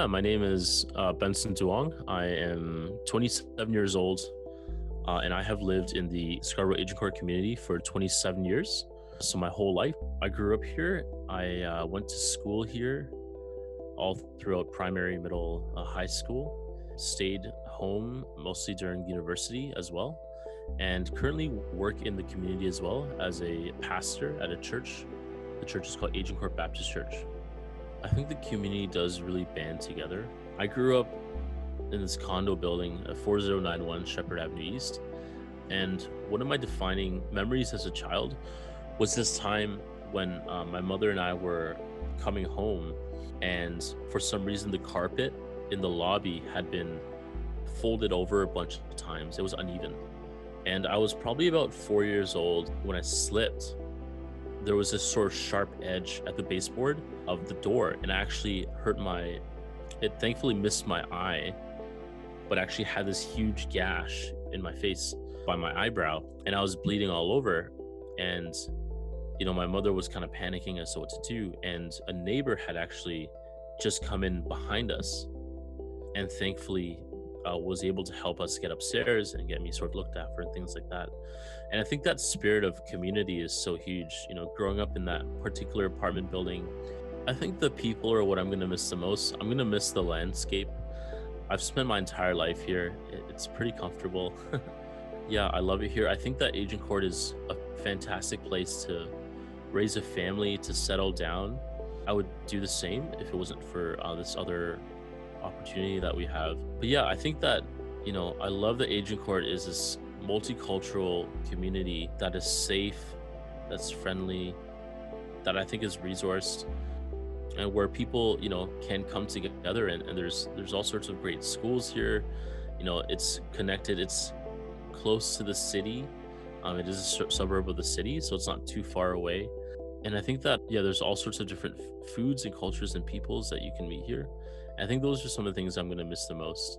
Yeah, my name is Benson Duong. I am 27 years old, and I have lived in the Scarborough Agincourt community for 27 years. So my whole life, I grew up here. I went to school here all throughout primary, middle, high school. Stayed home mostly during university as well, and currently work in the community as well as a pastor at a church. The church is called Agincourt Baptist Church. I think the community does really band together. I grew up in this condo building, 4091 Shepherd Avenue East. And one of my defining memories as a child was this time when my mother and I were coming home, and for some reason, the carpet in the lobby had been folded over a bunch of times. It was uneven. And I was probably about 4 years old when I slipped. There was this sort of sharp edge at the baseboard of the door, and I actually it thankfully missed my eye, but actually had this huge gash in my face by my eyebrow, and I was bleeding all over. And my mother was kind of panicking as to what to do, and a neighbor had actually just come in behind us, and thankfully was able to help us get upstairs and get me sort of looked after and things like that. And I think that spirit of community is so huge. Growing up in that particular apartment building, I think the people are what I'm going to miss the most. I'm going to miss the landscape. I've spent my entire life here. It's pretty comfortable. Yeah, I love it here. I think that Agincourt is a fantastic place to raise a family, to settle down. I would do the same if it wasn't for this other opportunity that we have. But yeah, I think that I love that Agincourt is this multicultural community that is safe, that's friendly, that I think is resourced, and where people can come together. And there's all sorts of great schools here. It's connected, it's close to the city. It is a suburb of the city, so it's not too far away. And I think that, yeah, there's all sorts of different foods and cultures and peoples that you can meet here. I think those are some of the things I'm going to miss the most.